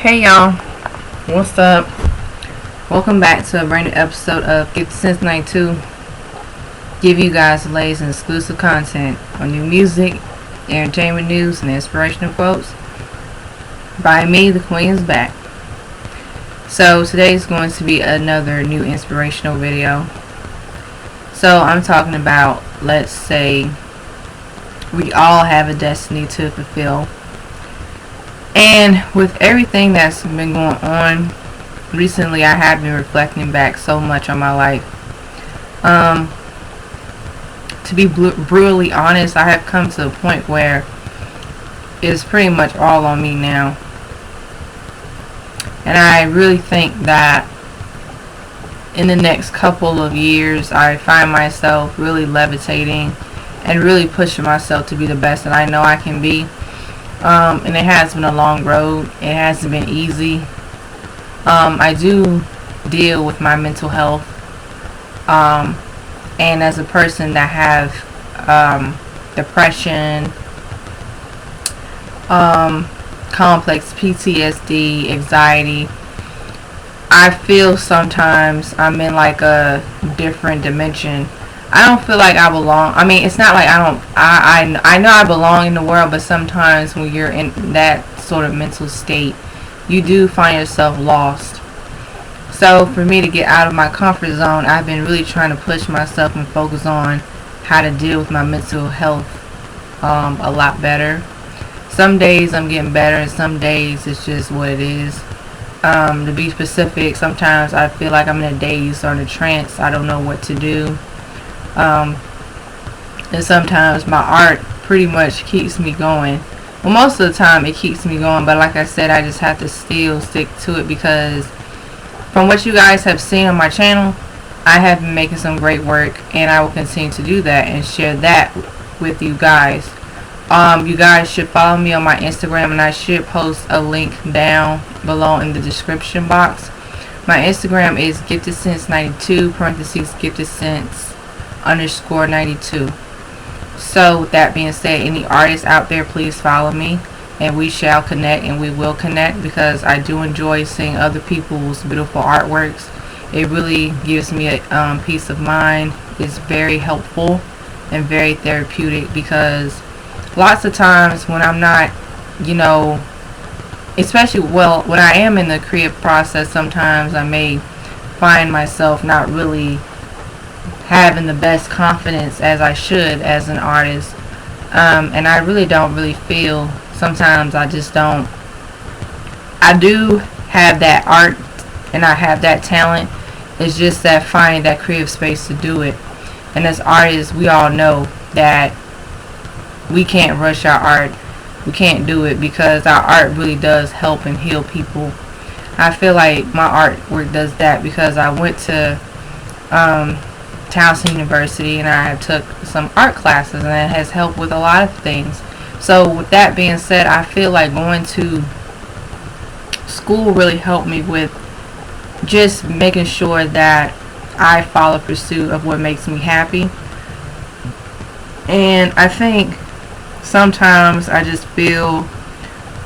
Hey y'all, what's up? Welcome back to a brand new episode of Gifted Since 92. Give you guys the latest and exclusive content on new music, entertainment news, and inspirational quotes by me, the Queen is back. So today is going to be another new inspirational video. So I'm talking about, let's say, we all have a destiny to fulfill. And with everything that's been going on recently, I have been reflecting back so much on my life. To be brutally honest, I have come to a point where it's pretty much all on me now. And I really think that in the next couple of years, I find myself really levitating and really pushing myself to be the best that I know I can be. And it has been a long road. It hasn't been easy. I do deal with my mental health. And as a person that have depression, complex PTSD, anxiety, I feel sometimes I'm in like a different dimension. I don't feel like I belong. I mean, it's not like I know I belong in the world, but sometimes when you're in that sort of mental state, you do find yourself lost. So for me to get out of my comfort zone, I've been really trying to push myself and focus on how to deal with my mental health a lot better. Some days I'm getting better, and some days it's just what it is. To be specific, sometimes I feel like I'm in a daze or in a trance. I don't know what to do. And sometimes my art pretty much keeps me going. Well, most of the time it keeps me going, but like I said, I just have to still stick to it, because from what you guys have seen on my channel, I have been making some great work, and I will continue to do that and share that with you guys. You guys should follow me on my Instagram, and I should post a link down below in the description box. My Instagram is giftedsense92 _92. So with that being said, any artists out there, please follow me, and we shall connect, and we will connect, because I do enjoy seeing other people's beautiful artworks. It really gives me a peace of mind. It's very helpful and very therapeutic, because lots of times when I'm not, especially when I am in the creative process, sometimes I may find myself not really having the best confidence as I should as an artist, and I really don't feel, sometimes I just don't. I do have that art and I have that talent. It's just that finding that creative space to do it. And as artists, we all know that we can't rush our art. We can't do it, because our art really does help and heal people. I feel like my artwork does that, because I went to Towson University, and I took some art classes, and it has helped with a lot of things. So with that being said, I feel like going to school really helped me with just making sure that I follow pursuit of what makes me happy. And I think sometimes I just feel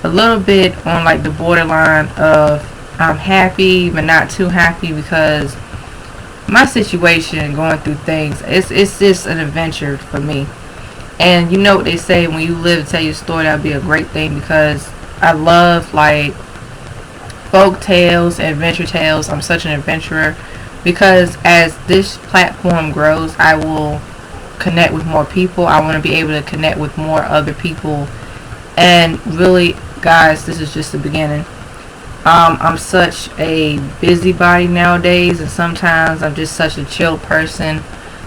a little bit on like the borderline of I'm happy but not too happy, because my situation, going through things, it's just an adventure for me. And you know what they say, when you live to tell your story, that'll be a great thing, because I love like folk tales, adventure tales. I'm such an adventurer, because as this platform grows, I will connect with more people. I want to be able to connect with more other people. And really, guys, this is just the beginning. I'm such a busybody nowadays, and sometimes I'm just such a chill person.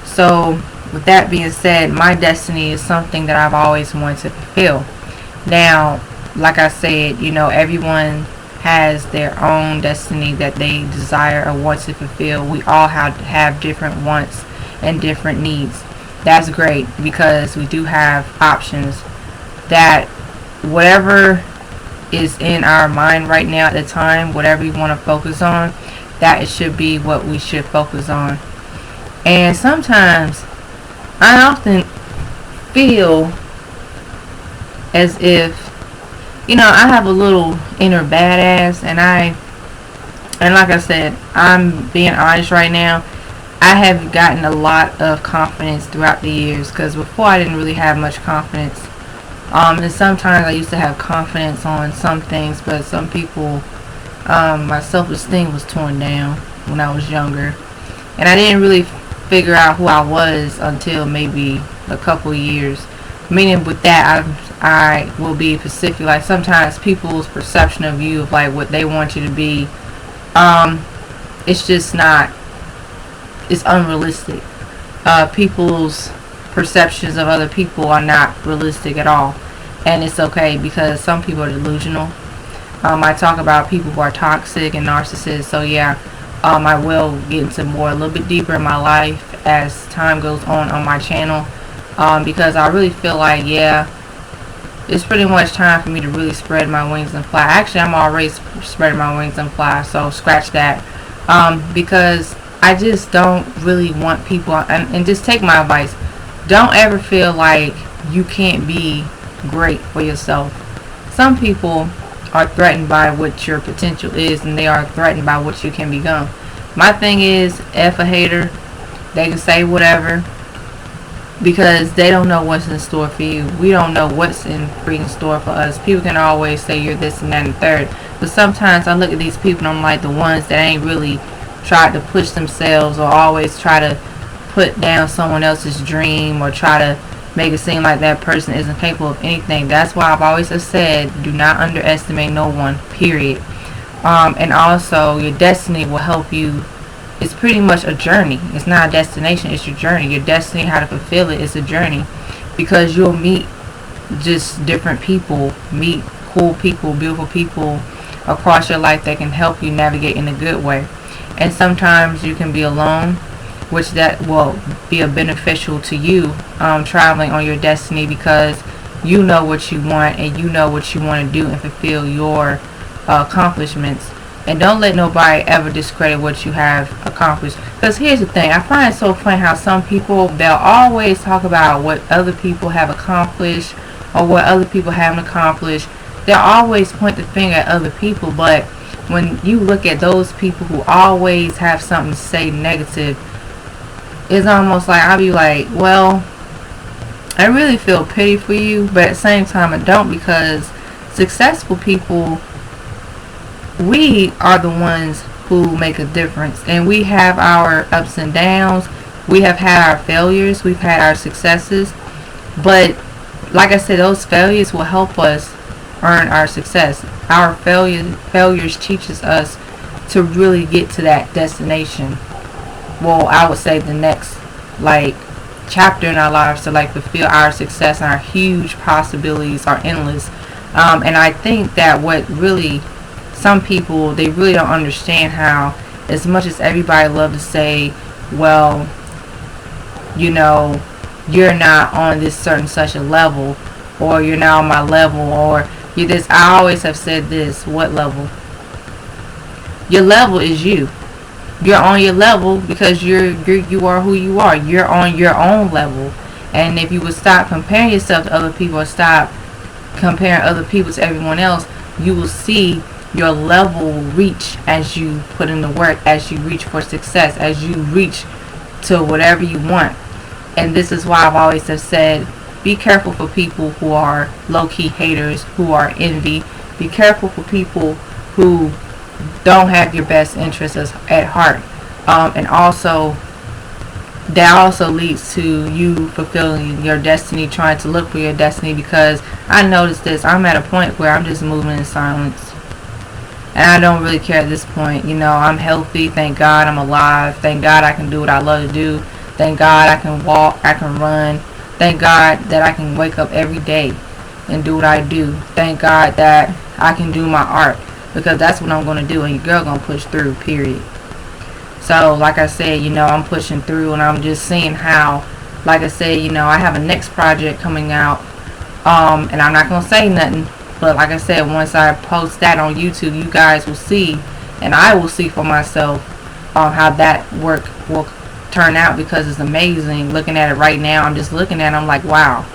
So with that being said, my destiny is something that I've always wanted to fulfill. Now, like I said, everyone has their own destiny that they desire or want to fulfill. We all have different wants and different needs. That's great, because we do have options. That whatever is in our mind right now at the time, whatever you want to focus on, that it should be what we should focus on. And sometimes I often feel as if I have a little inner badass, and like I said, I'm being honest right now. I have gotten a lot of confidence throughout the years, because before I didn't really have much confidence. And sometimes I used to have confidence on some things, but some people, my self-esteem was torn down when I was younger, and I didn't really figure out who I was until maybe a couple years. Meaning with that, I will be specific. Like sometimes people's perception of you, of like what they want you to be, um, it's just not. It's unrealistic. People's perceptions of other people are not realistic at all, and it's okay because some people are delusional. I talk about people who are toxic and narcissists. So yeah, I will get into more a little bit deeper in my life as time goes on my channel, because I really feel like yeah, it's pretty much time for me to really spread my wings and fly. Actually, I'm already spreading my wings and fly, so scratch that. Because I just don't really want people, and just take my advice. Don't ever feel like you can't be great for yourself. Some people are threatened by what your potential is, and they are threatened by what you can become. My thing is, F a hater. They can say whatever, because they don't know what's in store for you. We don't know what's in freaking store for us. People can always say you're this and that and third, but sometimes I look at these people and I'm like, the ones that ain't really tried to push themselves, or always try to put down someone else's dream, or try to make it seem like that person isn't capable of anything. That's why I've always said, do not underestimate no one, period. And also, your destiny will help you. It's pretty much a journey. It's not a destination, it's your journey. Your destiny, how to fulfill it, is a journey. Because you'll meet just different people, meet cool people, beautiful people across your life that can help you navigate in a good way. And sometimes you can be alone, which that will be a beneficial to you, traveling on your destiny, because you know what you want and you know what you want to do and fulfill your accomplishments. And don't let nobody ever discredit what you have accomplished. Because here's the thing, I find it so funny how some people, they'll always talk about what other people have accomplished or what other people haven't accomplished. They'll always point the finger at other people, but when you look at those people who always have something to say negative, it's almost like I'll be like, well, I really feel pity for you, but at the same time I don't, because successful people, we are the ones who make a difference, and we have our ups and downs, we have had our failures, we've had our successes, but like I said, those failures will help us earn our success. Our failures teaches us to really get to that destination. Well, I would say the next like chapter in our lives to like fulfill our success, and our huge possibilities are endless. And I think that what really some people, they really don't understand how, as much as everybody love to say, well, you're not on this certain such a level, or you're not on my level, or you this. I always have said this: what level? Your level is you. You're on your level because you are who you are. You're on your own level, and if you would stop comparing yourself to other people, or stop comparing other people to everyone else, you will see your level reach as you put in the work, as you reach for success, as you reach to whatever you want. And this is why I've always have said, be careful for people who are low-key haters, who are envy. Be careful for people who don't have your best interests at heart. And also, that also leads to you fulfilling your destiny, trying to look for your destiny, because I noticed this. I'm at a point where I'm just moving in silence. And I don't really care at this point. I'm healthy. Thank God I'm alive. Thank God I can do what I love to do. Thank God I can walk. I can run. Thank God that I can wake up every day and do what I do. Thank God that I can do my art, because that's what I'm going to do, and your girl going to push through, period. So, like I said, I'm pushing through, and I'm just seeing how, like I said, I have a next project coming out, and I'm not going to say nothing, but like I said, once I post that on YouTube, you guys will see, and I will see for myself how that work will turn out, because it's amazing. Looking at it right now, I'm just looking at it, I'm like, wow.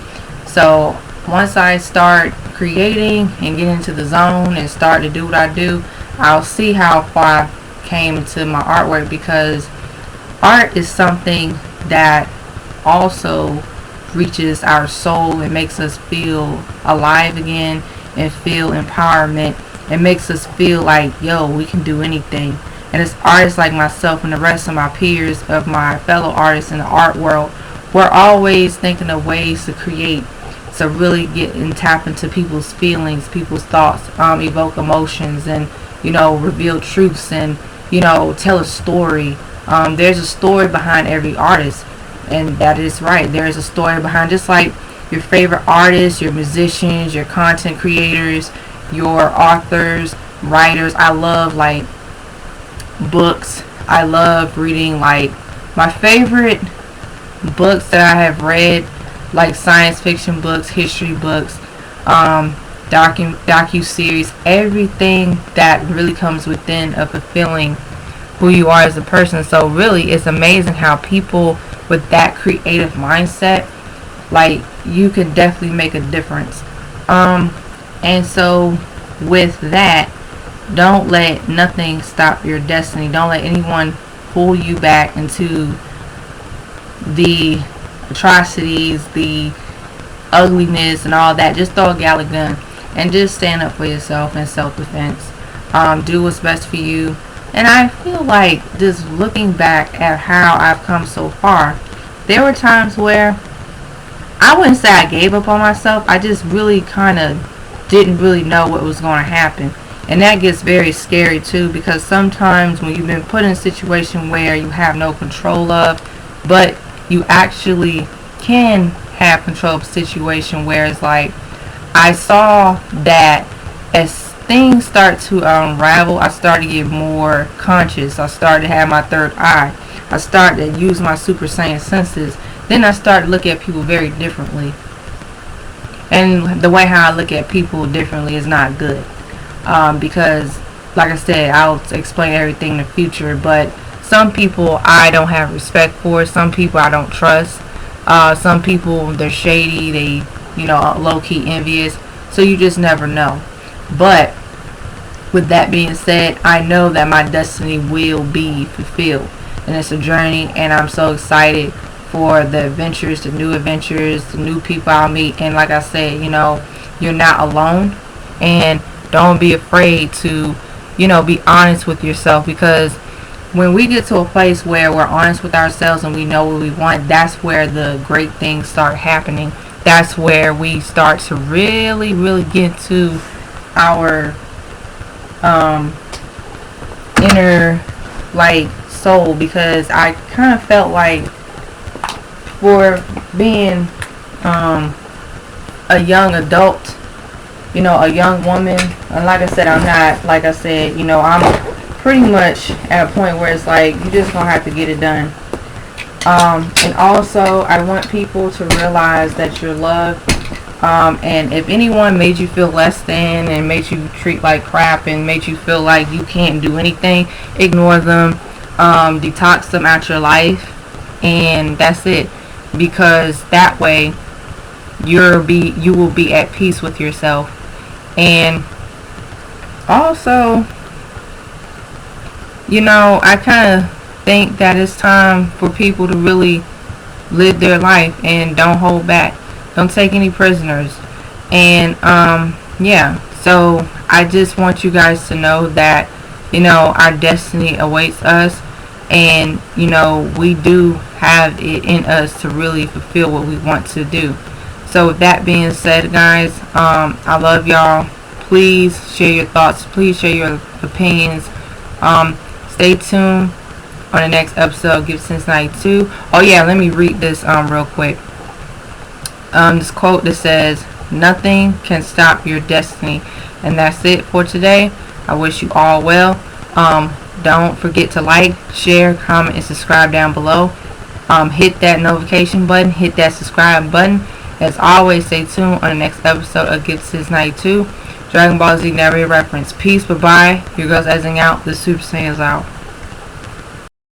So once I start creating and get into the zone and start to do what I do, I'll see how far I came into my artwork, because art is something that also reaches our soul and makes us feel alive again and feel empowerment. It makes us feel like, yo, we can do anything. And as artists like myself and the rest of my peers, of my fellow artists in the art world, we're always thinking of ways to create, to really get and tap into people's feelings, people's thoughts, evoke emotions, and reveal truths, and tell a story. There's a story behind every artist, and that is right. There is a story behind, just like your favorite artists, your musicians, your content creators, your authors, writers. I love like books. I love reading, like my favorite books that I have read, like science fiction books, history books, docu series, everything that really comes within of fulfilling who you are as a person. So really, it's amazing how people with that creative mindset, like, you can definitely make a difference. And so with that, don't let nothing stop your destiny. Don't let anyone pull you back into the atrocities, the ugliness, and all that. Just throw a gallon gun and just stand up for yourself in self-defense. Do what's best for you. And I feel like, just looking back at how I've come so far, there were times where I wouldn't say I gave up on myself. I just really kind of didn't really know what was going to happen. And that gets very scary too, because sometimes when you've been put in a situation where you have no control of, but you actually can have control of a situation, where it's like, I saw that as things start to unravel, I started to get more conscious. I started to have my third eye. I started to use my Super Saiyan senses. Then I started to look at people very differently. And the way how I look at people differently is not good. Because, like I said, I'll explain everything in the future. But some people I don't have respect for. Some people I don't trust. Some people, they're shady. They, low-key envious. So you just never know. But with that being said, I know that my destiny will be fulfilled. And it's a journey, and I'm so excited for the adventures, the new people I'll meet. And like I said, you're not alone. And don't be afraid to, be honest with yourself, because when we get to a place where we're honest with ourselves and we know what we want, that's where the great things start happening. That's where we start to really, really get to our inner, like, soul. Because I kind of felt like, for being a young adult, a young woman, and like I said, I'm not, like I said, I'm pretty much at a point where it's like, you just gonna have to get it done. And also, I want people to realize that you're loved. And if anyone made you feel less than and made you treat like crap and made you feel like you can't do anything, ignore them, detox them out your life, and that's it. Because that way you will be at peace with yourself. And also, I kind of think that it's time for people to really live their life and don't hold back. Don't take any prisoners. And yeah, so I just want you guys to know that our destiny awaits us, and we do have it in us to really fulfill what we want to do. So with that being said, guys, I love y'all. Please share your thoughts. Please share your opinions. Stay tuned on the next episode of Gift Cincinnati 2. Oh yeah, let me read this real quick. This quote that says, "Nothing can stop your destiny." And that's it for today. I wish you all well. Don't forget to like, share, comment, and subscribe down below. Hit that notification button. Hit that subscribe button. As always, stay tuned on the next episode of Gift Cincinnati 2. Dragon Ball Z Never a Reference. Peace, bye-bye. Your girls Ezing out. The Super Saiyans out.